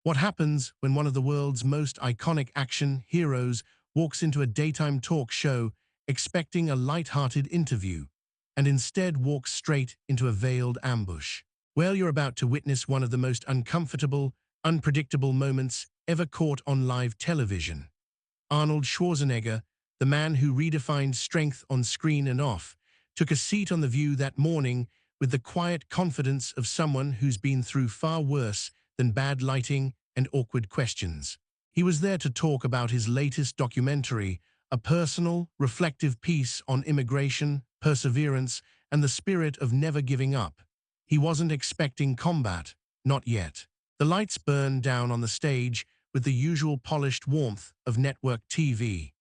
What happens when one of the world's most iconic action heroes walks into a daytime talk show expecting a light-hearted interview, and instead walks straight into a veiled ambush? Well, you're about to witness one of the most uncomfortable, unpredictable moments ever caught on live television. Arnold Schwarzenegger, the man who redefined strength on screen and off, took a seat on The View that morning with the quiet confidence of someone who's been through far worse than bad lighting and awkward questions. He was there to talk about his latest documentary, a personal, reflective piece on immigration, perseverance, and the spirit of never giving up. He wasn't expecting combat, not yet. The lights burned down on the stage with the usual polished warmth of network TV.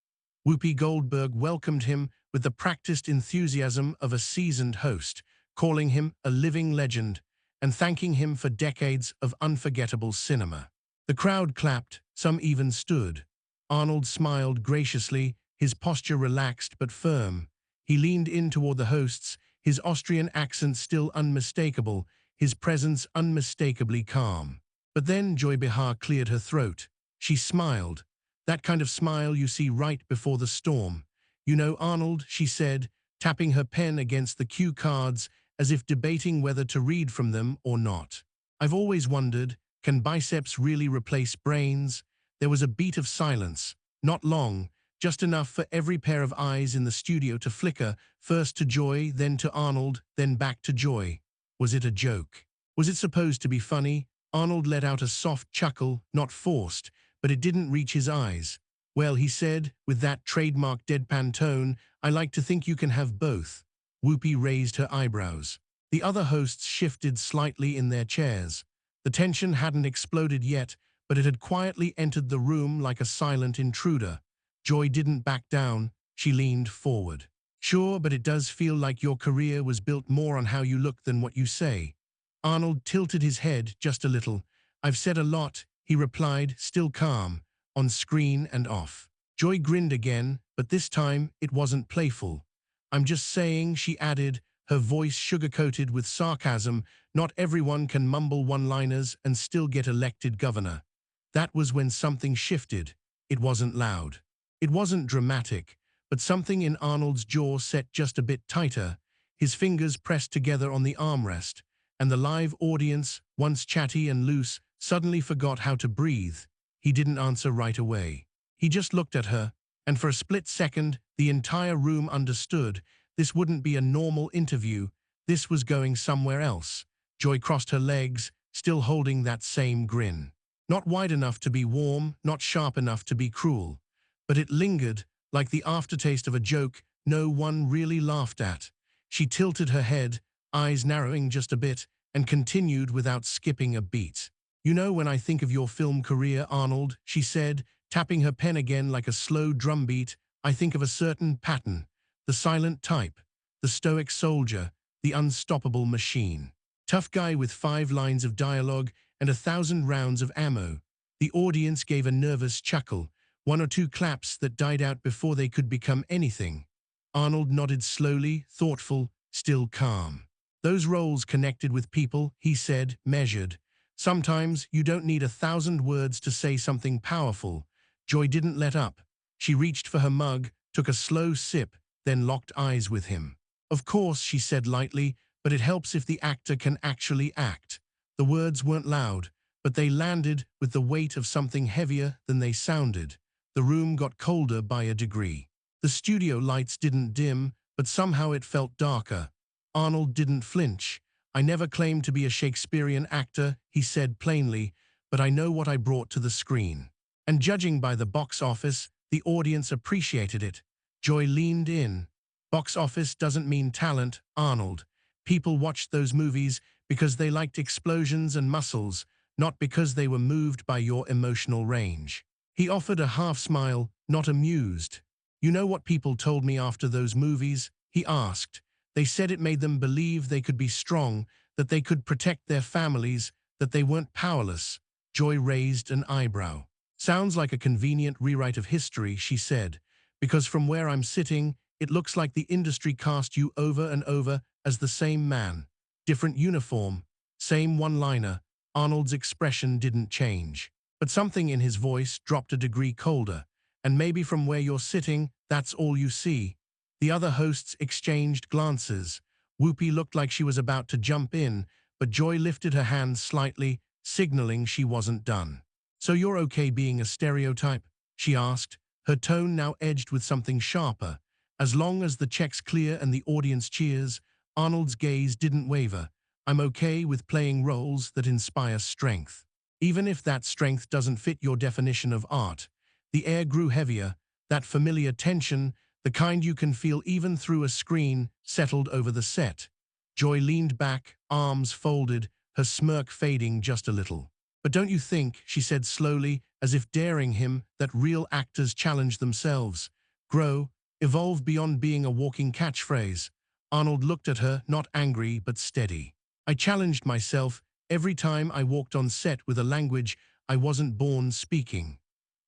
Whoopi Goldberg welcomed him with the practiced enthusiasm of a seasoned host, calling him a living legend and thanking him for decades of unforgettable cinema. The crowd clapped, some even stood. Arnold smiled graciously, his posture relaxed but firm. He leaned in toward the hosts, his Austrian accent still unmistakable, his presence unmistakably calm. But then Joy Behar cleared her throat. She smiled, that kind of smile you see right before the storm. "You know, Arnold," she said, tapping her pen against the cue cards as if debating whether to read from them or not. "I've always wondered, can biceps really replace brains?" There was a beat of silence, not long, just enough for every pair of eyes in the studio to flicker, first to Joy, then to Arnold, then back to Joy. Was it a joke? Was it supposed to be funny? Arnold let out a soft chuckle, not forced, but it didn't reach his eyes. "Well," he said, with that trademark deadpan tone, "I like to think you can have both." Whoopi raised her eyebrows. The other hosts shifted slightly in their chairs. The tension hadn't exploded yet, but it had quietly entered the room like a silent intruder. Joy didn't back down. She leaned forward. "Sure, but it does feel like your career was built more on how you look than what you say." Arnold tilted his head just a little. "I've said a lot," he replied, still calm, "on screen and off." Joy grinned again, but this time it wasn't playful. "I'm just saying," she added, her voice sugar-coated with sarcasm, "not everyone can mumble one-liners and still get elected governor." That was when something shifted. It wasn't loud. It wasn't dramatic, but something in Arnold's jaw set just a bit tighter. His fingers pressed together on the armrest, and the live audience, once chatty and loose, suddenly forgot how to breathe. He didn't answer right away. He just looked at her, and for a split second, the entire room understood. This wouldn't be a normal interview. This was going somewhere else. Joy crossed her legs, still holding that same grin. Not wide enough to be warm, not sharp enough to be cruel. But it lingered, like the aftertaste of a joke no one really laughed at. She tilted her head, eyes narrowing just a bit, and continued without skipping a beat. "You know, when I think of your film career, Arnold," she said, tapping her pen again like a slow drumbeat, "I think of a certain pattern. The silent type, the stoic soldier, the unstoppable machine. Tough guy with 5 lines of dialogue and 1,000 rounds of ammo." The audience gave a nervous chuckle, 1 or 2 claps that died out before they could become anything. Arnold nodded slowly, thoughtful, still calm. "Those roles connected with people," he said, measured. "Sometimes you don't need 1,000 words to say something powerful." Joy didn't let up. She reached for her mug, took a slow sip, then locked eyes with him. "Of course," she said lightly, "but it helps if the actor can actually act." The words weren't loud, but they landed with the weight of something heavier than they sounded. The room got colder by a degree. The studio lights didn't dim, but somehow it felt darker. Arnold didn't flinch. "I never claimed to be a Shakespearean actor," he said plainly, "but I know what I brought to the screen." And judging by the box office, the audience appreciated it. Joy leaned in. "Box office doesn't mean talent, Arnold. People watched those movies because they liked explosions and muscles, not because they were moved by your emotional range." He offered a half smile, not amused. "You know what people told me after those movies?" he asked. "They said it made them believe they could be strong, that they could protect their families, that they weren't powerless." Joy raised an eyebrow. "Sounds like a convenient rewrite of history," she said, "because from where I'm sitting, it looks like the industry cast you over and over as the same man. Different uniform, same one-liner." Arnold's expression didn't change. But something in his voice dropped a degree colder. And maybe from where you're sitting, that's all you see. The other hosts exchanged glances. Whoopi looked like she was about to jump in, but Joy lifted her hand slightly, signaling she wasn't done. "So you're okay being a stereotype?" she asked, her tone now edged with something sharper. As long as the check's clear and the audience cheers, Arnold's gaze didn't waver. "I'm okay with playing roles that inspire strength. Even if that strength doesn't fit your definition of art." The air grew heavier, that familiar tension, the kind you can feel even through a screen, settled over the set. Joy leaned back, arms folded, her smirk fading just a little. "But don't you think," she said slowly, as if daring him, "that real actors challenge themselves, grow, evolve beyond being a walking catchphrase?" Arnold looked at her, not angry but steady. "I challenged myself every time I walked on set with a language I wasn't born speaking.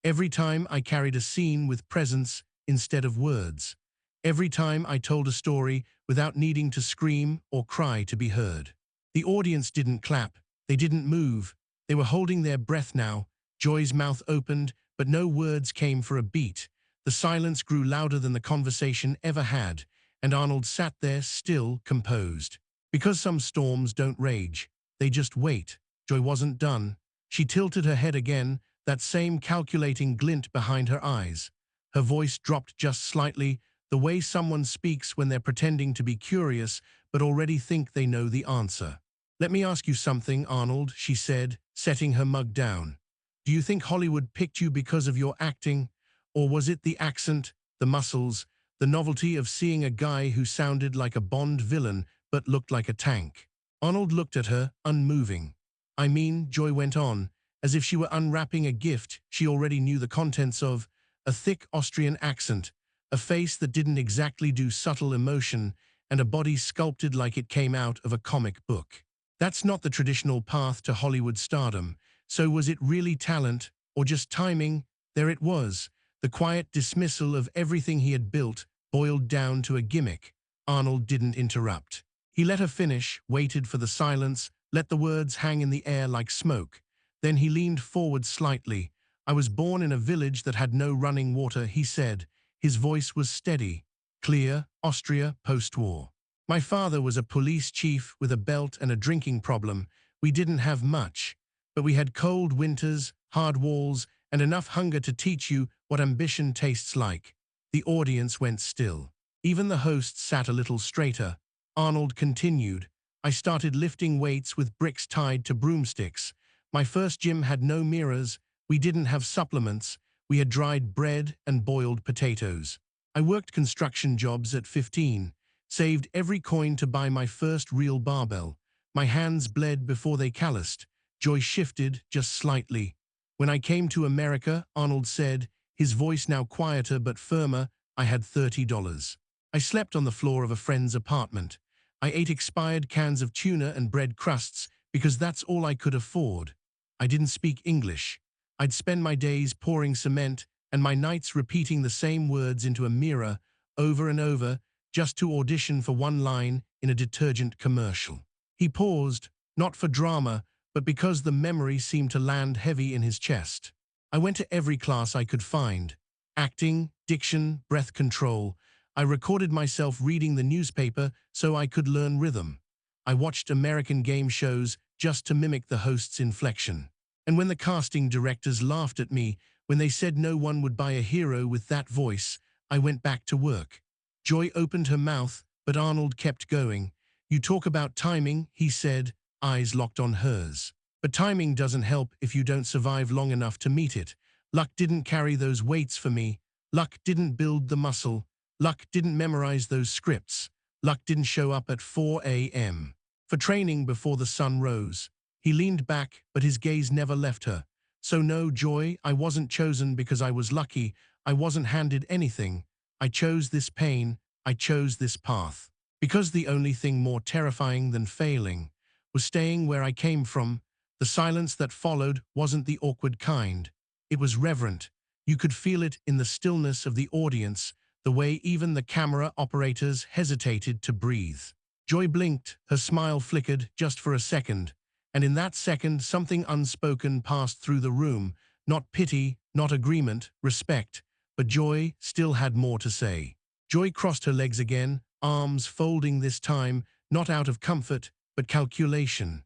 Every time I carried a scene with presence instead of words. Every time I told a story without needing to scream or cry to be heard." The audience didn't clap. They didn't move. They were holding their breath now. Joy's mouth opened, but no words came for a beat. The silence grew louder than the conversation ever had, and Arnold sat there still, composed. Because some storms don't rage, they just wait. Joy wasn't done. She tilted her head again, that same calculating glint behind her eyes. Her voice dropped just slightly, the way someone speaks when they're pretending to be curious but already think they know the answer. "Let me ask you something, Arnold," she said, setting her mug down. "Do you think Hollywood picked you because of your acting? Or was it the accent, the muscles, the novelty of seeing a guy who sounded like a Bond villain but looked like a tank?" Arnold looked at her, unmoving. "I mean," Joy went on, as if she were unwrapping a gift she already knew the contents of, a thick Austrian accent, a face that didn't exactly do subtle emotion, and a body sculpted like it came out of a comic book. That's not the traditional path to Hollywood stardom. So was it really talent, or just timing? There it was, the quiet dismissal of everything he had built, boiled down to a gimmick. Arnold didn't interrupt. He let her finish, waited for the silence, let the words hang in the air like smoke. Then he leaned forward slightly. "I was born in a village that had no running water," he said. His voice was steady, clear, Austria post-war. "My father was a police chief with a belt and a drinking problem. We didn't have much, but we had cold winters, hard walls, and enough hunger to teach you what ambition tastes like." The audience went still. Even the host sat a little straighter. Arnold continued. "I started lifting weights with bricks tied to broomsticks. My first gym had no mirrors. We didn't have supplements. We had dried bread and boiled potatoes. I worked construction jobs at 15, saved every coin to buy my first real barbell. My hands bled before they calloused." Joy shifted just slightly. "When I came to America," Arnold said, his voice now quieter but firmer, "I had $30. I slept on the floor of a friend's apartment. I ate expired cans of tuna and bread crusts because that's all I could afford. I didn't speak English. I'd spend my days pouring cement and my nights repeating the same words into a mirror over and over just to audition for one line in a detergent commercial." He paused, not for drama, but because the memory seemed to land heavy in his chest. "I went to every class I could find. Acting, diction, breath control. I recorded myself reading the newspaper so I could learn rhythm. I watched American game shows just to mimic the host's inflection. And when the casting directors laughed at me, when they said no one would buy a hero with that voice, I went back to work." Joy opened her mouth, but Arnold kept going. "You talk about timing," he said, eyes locked on hers. "But timing doesn't help if you don't survive long enough to meet it. Luck didn't carry those weights for me. Luck didn't build the muscle. Luck didn't memorize those scripts. Luck didn't show up at 4 a.m. for training before the sun rose." He leaned back, but his gaze never left her. "So no, Joy, I wasn't chosen because I was lucky. I wasn't handed anything. I chose this pain. I chose this path. Because the only thing more terrifying than failing was staying where I came from." The silence that followed wasn't the awkward kind. It was reverent. You could feel it in the stillness of the audience, the way even the camera operators hesitated to breathe. Joy blinked, her smile flickered just for a second. And in that second, something unspoken passed through the room. Not pity, not agreement, respect. But Joy still had more to say. Joy crossed her legs again, arms folding this time, not out of comfort, but calculation.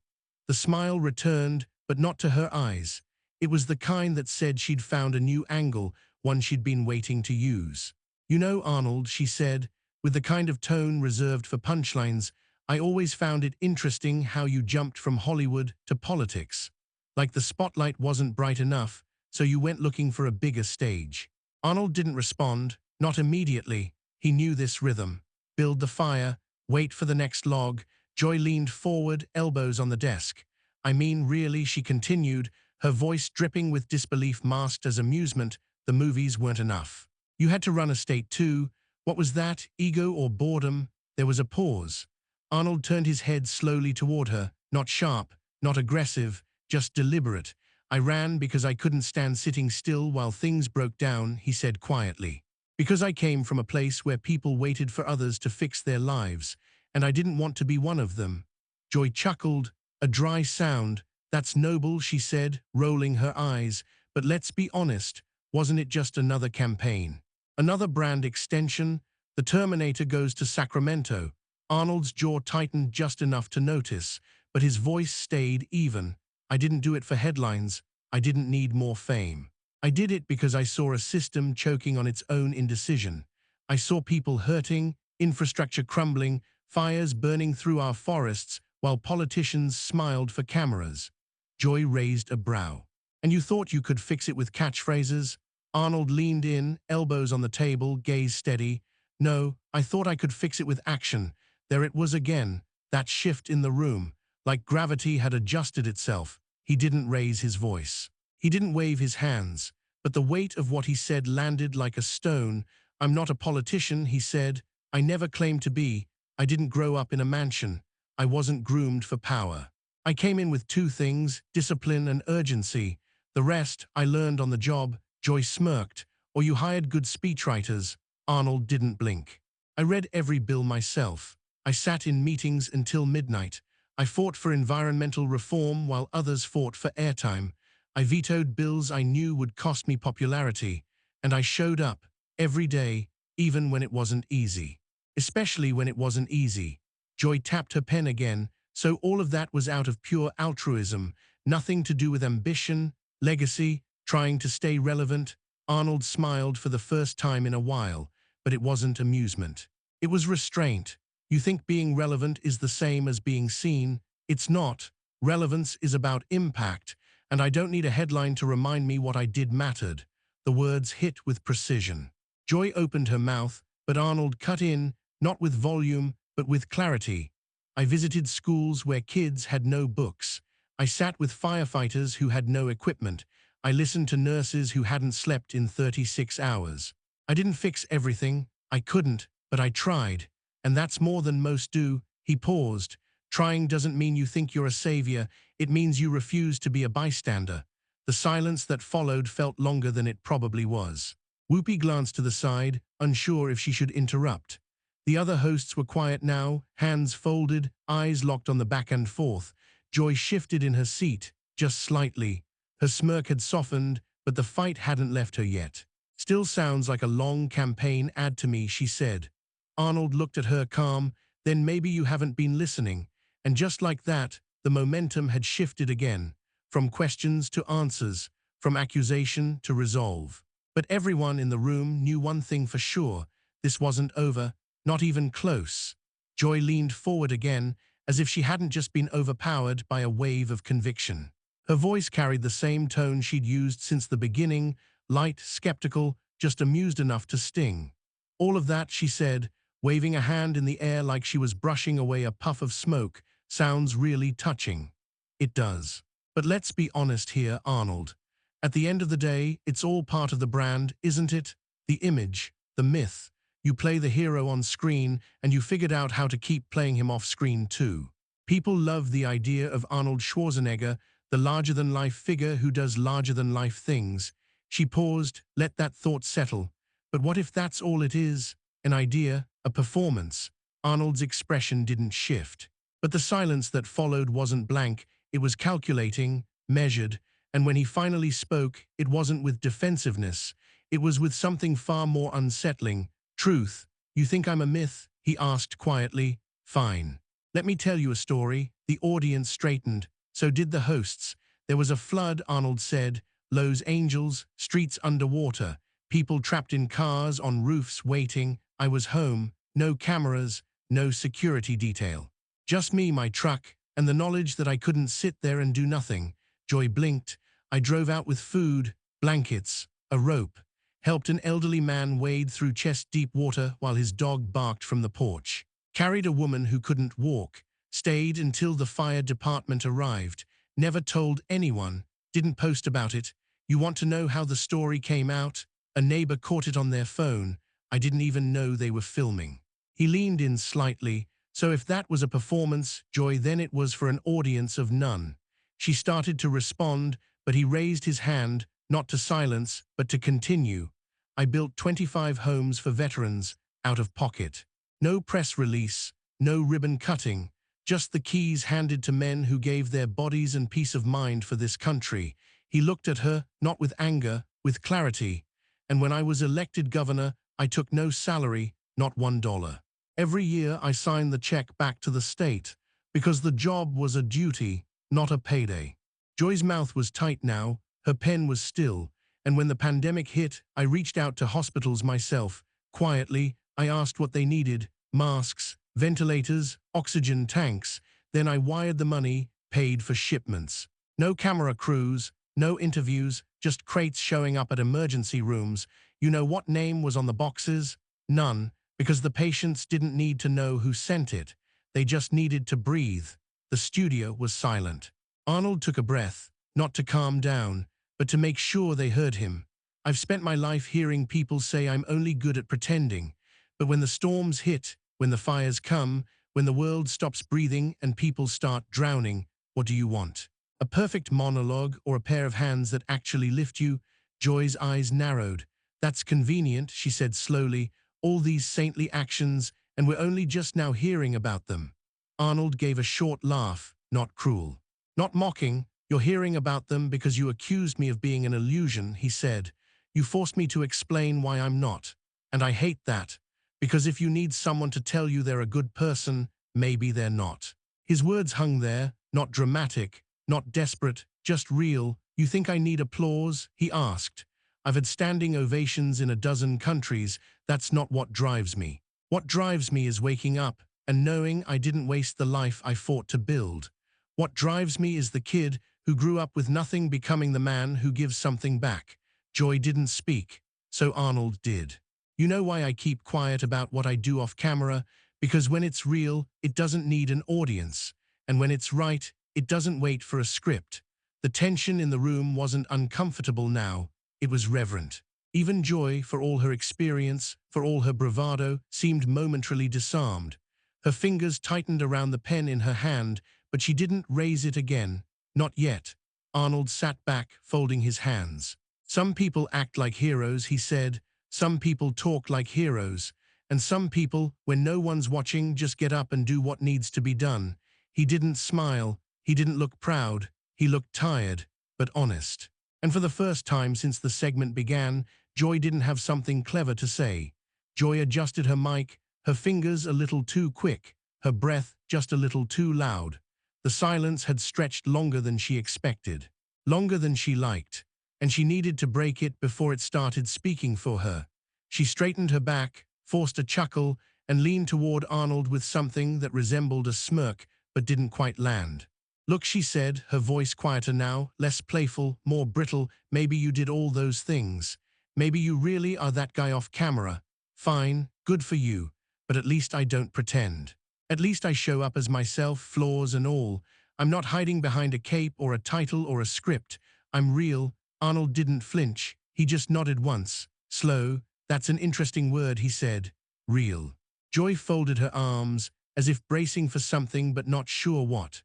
The smile returned, but not to her eyes. It was the kind that said she'd found a new angle, one she'd been waiting to use. "You know, Arnold," she said, with the kind of tone reserved for punchlines, "I always found it interesting how you jumped from Hollywood to politics. Like the spotlight wasn't bright enough, so you went looking for a bigger stage." Arnold didn't respond, not immediately. He knew this rhythm. Build the fire, wait for the next log. Joy leaned forward, elbows on the desk. "I mean, really," she continued, her voice dripping with disbelief masked as amusement. "The movies weren't enough. You had to run a state too. What was that, ego or boredom?" There was a pause. Arnold turned his head slowly toward her, not sharp, not aggressive, just deliberate. "I ran because I couldn't stand sitting still while things broke down," he said quietly. "Because I came from a place where people waited for others to fix their lives, and I didn't want to be one of them." Joy chuckled, a dry sound. "That's noble," she said, rolling her eyes. "But let's be honest, wasn't it just another campaign? Another brand extension? The Terminator goes to Sacramento." Arnold's jaw tightened just enough to notice, but his voice stayed even. "I didn't do it for headlines. I didn't need more fame. I did it because I saw a system choking on its own indecision. I saw people hurting, infrastructure crumbling, fires burning through our forests, while politicians smiled for cameras." Joy raised a brow. "And you thought you could fix it with catchphrases?" Arnold leaned in, elbows on the table, gaze steady. "No, I thought I could fix it with action." There it was again, that shift in the room. Like gravity had adjusted itself. He didn't raise his voice. He didn't wave his hands. But the weight of what he said landed like a stone. "I'm not a politician," he said. "I never claimed to be. I didn't grow up in a mansion. I wasn't groomed for power. I came in with two things, discipline and urgency. The rest I learned on the job." Joy smirked. "Or you hired good speechwriters." Arnold didn't blink. "I read every bill myself. I sat in meetings until midnight. I fought for environmental reform while others fought for airtime. I vetoed bills I knew would cost me popularity. And I showed up, every day, even when it wasn't easy. Especially when it wasn't easy." Joy tapped her pen again. "So all of that was out of pure altruism, nothing to do with ambition, legacy, trying to stay relevant." Arnold smiled for the first time in a while, but it wasn't amusement. It was restraint. "You think being relevant is the same as being seen? It's not. Relevance is about impact, and I don't need a headline to remind me what I did mattered." The words hit with precision. Joy opened her mouth, but Arnold cut in, not with volume, but with clarity. "I visited schools where kids had no books. I sat with firefighters who had no equipment. I listened to nurses who hadn't slept in 36 hours. I didn't fix everything. I couldn't, but I tried. And that's more than most do." He paused. "Trying doesn't mean you think you're a savior. It means you refuse to be a bystander." The silence that followed felt longer than it probably was. Whoopi glanced to the side, unsure if she should interrupt. The other hosts were quiet now, hands folded, eyes locked on the back and forth. Joy shifted in her seat, just slightly. Her smirk had softened, but the fight hadn't left her yet. "Still sounds like a long campaign ad to me," she said. Arnold looked at her calm. "Then maybe you haven't been listening." And just like that, the momentum had shifted again. From questions to answers, from accusation to resolve. But everyone in the room knew one thing for sure. This wasn't over, not even close. Joy leaned forward again, as if she hadn't just been overpowered by a wave of conviction. Her voice carried the same tone she'd used since the beginning, light, skeptical, just amused enough to sting. "All of that," she said, waving a hand in the air like she was brushing away a puff of smoke, "sounds really touching." It does. But let's be honest here, Arnold. At the end of the day, it's all part of the brand, isn't it? The image, the myth. You play the hero on screen, and you figured out how to keep playing him off screen too. People love the idea of Arnold Schwarzenegger, the larger-than-life figure who does larger-than-life things. She paused, let that thought settle. But what if that's all it is? An idea, a performance? Arnold's expression didn't shift. But the silence that followed wasn't blank, It was calculating, measured, and when he finally spoke, it wasn't with defensiveness. It was with something far more unsettling. Truth. You think I'm a myth? He asked quietly. Fine. Let me tell you a story. The audience straightened. So did the hosts. There was a flood, Arnold said. Lowe's angels, streets underwater, people trapped in cars on roofs waiting. I was home. No cameras, no security detail. Just me, my truck, and the knowledge that I couldn't sit there and do nothing. Joy blinked. I drove out with food, blankets, a rope, helped an elderly man wade through chest-deep water while his dog barked from the porch, carried a woman who couldn't walk, stayed until the fire department arrived, never told anyone, didn't post about it. You want to know how the story came out? A neighbor caught it on their phone. I didn't even know they were filming. He leaned in slightly. So if that was a performance, Joy, then it was for an audience of none. She started to respond, but he raised his hand, not to silence, but to continue. I built 25 homes for veterans, out of pocket. No press release, no ribbon cutting, just the keys handed to men who gave their bodies and peace of mind for this country. He looked at her, not with anger, with clarity. And when I was elected governor, I took no salary, not $1. Every year I signed the check back to the state, because the job was a duty, not a payday. Joy's mouth was tight now, her pen was still, and when the pandemic hit, I reached out to hospitals myself. Quietly, I asked what they needed: masks, ventilators, oxygen tanks. Then I wired the money, paid for shipments. No camera crews, no interviews, just crates showing up at emergency rooms. You know what name was on the boxes? None. Because the patients didn't need to know who sent it. They just needed to breathe. The studio was silent. Arnold took a breath, not to calm down, but to make sure they heard him. I've spent my life hearing people say I'm only good at pretending. But when the storms hit, when the fires come, when the world stops breathing and people start drowning, what do you want? A perfect monologue or a pair of hands that actually lift you? Joy's eyes narrowed. That's convenient, she said slowly. All these saintly actions, and we're only just now hearing about them. Arnold gave a short laugh, not cruel, not mocking. You're hearing about them because you accused me of being an illusion, he said. You forced me to explain why I'm not. And I hate that, because if you need someone to tell you they're a good person, maybe they're not. His words hung there, not dramatic, not desperate, just real. You think I need applause? He asked. I've had standing ovations in a dozen countries. That's not what drives me. What drives me is waking up and knowing I didn't waste the life I fought to build. What drives me is the kid who grew up with nothing becoming the man who gives something back. Joy didn't speak, so Arnold did. You know why I keep quiet about what I do off camera? Because when it's real, it doesn't need an audience. And when it's right, it doesn't wait for a script. The tension in the room wasn't uncomfortable now. It was reverent. Even Joy, for all her experience, for all her bravado, seemed momentarily disarmed. Her fingers tightened around the pen in her hand, but she didn't raise it again. Not yet. Arnold sat back, folding his hands. Some people act like heroes, he said. Some people talk like heroes. And some people, when no one's watching, just get up and do what needs to be done. He didn't smile. He didn't look proud. He looked tired, but honest. And for the first time since the segment began, Joy didn't have something clever to say. Joy adjusted her mic, her fingers a little too quick, her breath just a little too loud. The silence had stretched longer than she expected, longer than she liked, and she needed to break it before it started speaking for her. She straightened her back, forced a chuckle, and leaned toward Arnold with something that resembled a smirk but didn't quite land. Look, she said, her voice quieter now, less playful, more brittle. Maybe you did all those things. Maybe you really are that guy off camera. Fine, good for you, but at least I don't pretend. At least I show up as myself, flaws and all. I'm not hiding behind a cape or a title or a script. I'm real. Arnold didn't flinch. He just nodded once. Slow. That's an interesting word, he said. Real. Joy folded her arms, as if bracing for something but not sure what.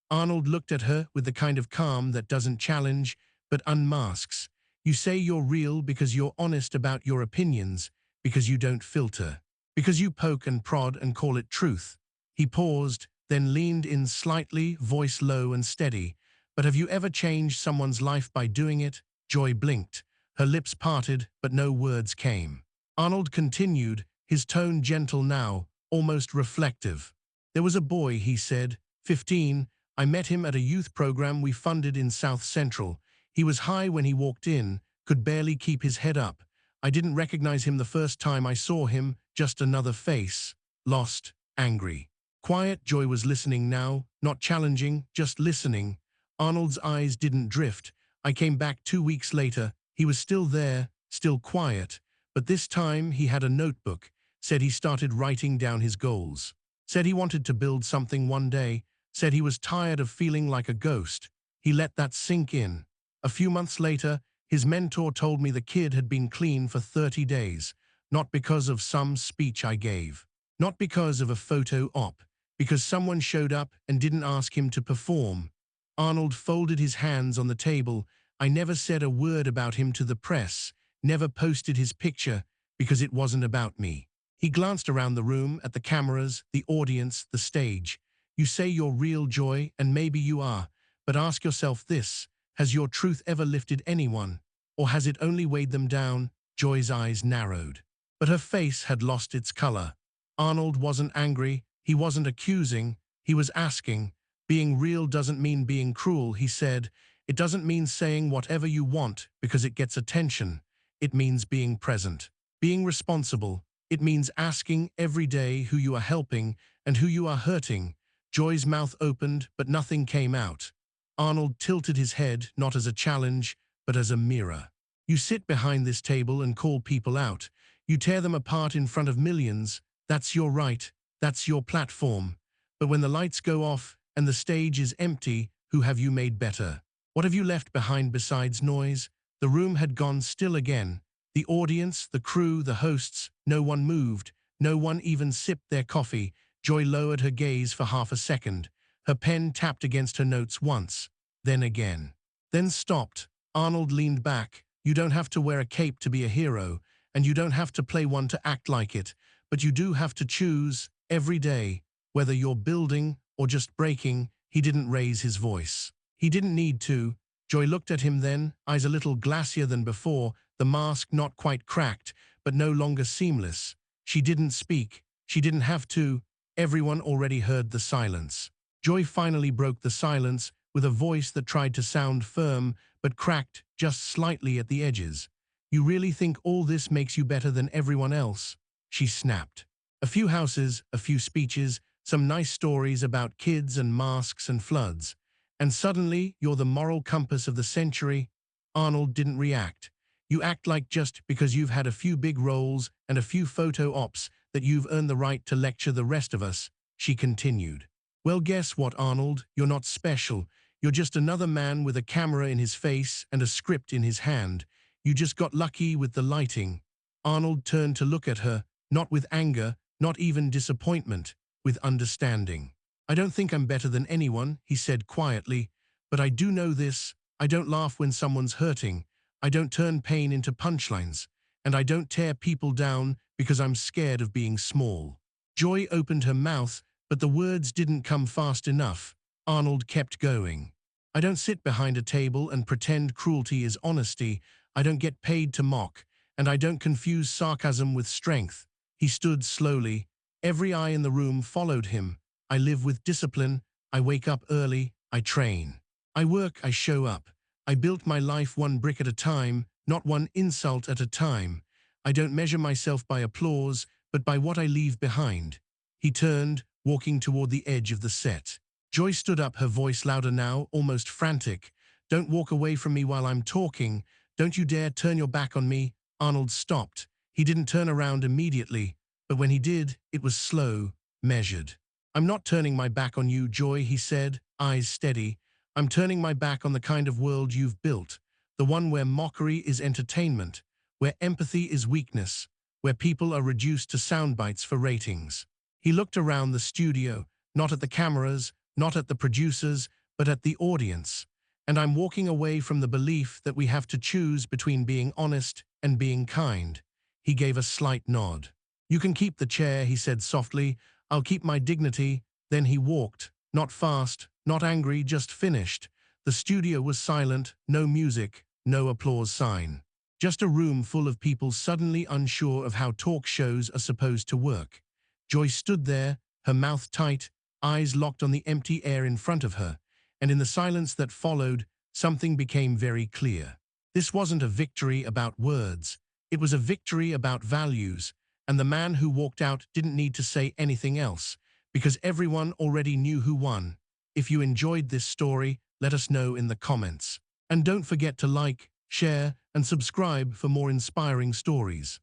Arnold looked at her with the kind of calm that doesn't challenge, but unmasks. You say you're real because you're honest about your opinions, because you don't filter, because you poke and prod and call it truth. He paused, then leaned in slightly, voice low and steady. But have you ever changed someone's life by doing it? Joy blinked. Her lips parted, but no words came. Arnold continued, his tone gentle now, almost reflective. There was a boy, he said, 15. I met him at a youth program we funded in South Central. He was high when he walked in, could barely keep his head up. I didn't recognize him the first time I saw him, just another face. Lost, angry. Quiet. Joy was listening now, not challenging, just listening. Arnold's eyes didn't drift. I came back 2 weeks later. He was still there, still quiet. But this time he had a notebook, said he started writing down his goals. Said he wanted to build something one day, said he was tired of feeling like a ghost. He let that sink in. A few months later, his mentor told me the kid had been clean for 30 days, not because of some speech I gave, not because of a photo op, because someone showed up and didn't ask him to perform. Arnold folded his hands on the table. I never said a word about him to the press, never posted his picture, because it wasn't about me. He glanced around the room at the cameras, the audience, the stage. You say you're real, Joy, and maybe you are, but ask yourself this: has your truth ever lifted anyone, or has it only weighed them down? Joy's eyes narrowed, but her face had lost its color. Arnold wasn't angry, he wasn't accusing, he was asking. Being real doesn't mean being cruel, he said. It doesn't mean saying whatever you want because it gets attention. It means being present, being responsible. It means asking every day who you are helping and who you are hurting. Joy's mouth opened, but nothing came out. Arnold tilted his head, not as a challenge, but as a mirror. You sit behind this table and call people out. You tear them apart in front of millions. That's your right. That's your platform. But when the lights go off and the stage is empty, who have you made better? What have you left behind besides noise? The room had gone still again. The audience, the crew, the hosts, no one moved. No one even sipped their coffee. Joy lowered her gaze for half a second. Her pen tapped against her notes once, then again. Then stopped. Arnold leaned back. You don't have to wear a cape to be a hero, and you don't have to play one to act like it, but you do have to choose every day, whether you're building or just breaking. He didn't raise his voice. He didn't need to. Joy looked at him then, eyes a little glassier than before, the mask not quite cracked, but no longer seamless. She didn't speak. She didn't have to. Everyone already heard the silence. Joy finally broke the silence with a voice that tried to sound firm, but cracked just slightly at the edges. You really think all this makes you better than everyone else? She snapped. A few houses, a few speeches, some nice stories about kids and masks and floods. And suddenly, you're the moral compass of the century. Arnold didn't react. You act like just because you've had a few big roles and a few photo ops that you've earned the right to lecture the rest of us, she continued. Well, guess what, Arnold? You're not special. You're just another man with a camera in his face and a script in his hand. You just got lucky with the lighting. Arnold turned to look at her, not with anger, not even disappointment, with understanding. I don't think I'm better than anyone, he said quietly, but I do know this: I don't laugh when someone's hurting. I don't turn pain into punchlines, and I don't tear people down because I'm scared of being small. Joy opened her mouth, but the words didn't come fast enough. Arnold kept going. I don't sit behind a table and pretend cruelty is honesty. I don't get paid to mock, and I don't confuse sarcasm with strength. He stood slowly. Every eye in the room followed him. I live with discipline. I wake up early. I train. I work. I show up. I built my life one brick at a time, not one insult at a time. I don't measure myself by applause, but by what I leave behind. He turned, walking toward the edge of the set. Joy stood up, her voice louder now, almost frantic. Don't walk away from me while I'm talking. Don't you dare turn your back on me. Arnold stopped. He didn't turn around immediately, but when he did, it was slow, measured. I'm not turning my back on you, Joy, he said, eyes steady. I'm turning my back on the kind of world you've built, the one where mockery is entertainment, where empathy is weakness, where people are reduced to sound bites for ratings. He looked around the studio, not at the cameras, not at the producers, but at the audience. And I'm walking away from the belief that we have to choose between being honest and being kind. He gave a slight nod. You can keep the chair, he said softly. I'll keep my dignity. Then he walked, not fast, not angry, just finished. The studio was silent, no music, no applause sign. Just a room full of people suddenly unsure of how talk shows are supposed to work. Joy stood there, her mouth tight, eyes locked on the empty air in front of her, and in the silence that followed, something became very clear. This wasn't a victory about words, it was a victory about values, and the man who walked out didn't need to say anything else, because everyone already knew who won. If you enjoyed this story, let us know in the comments. And don't forget to like, share, and subscribe for more inspiring stories.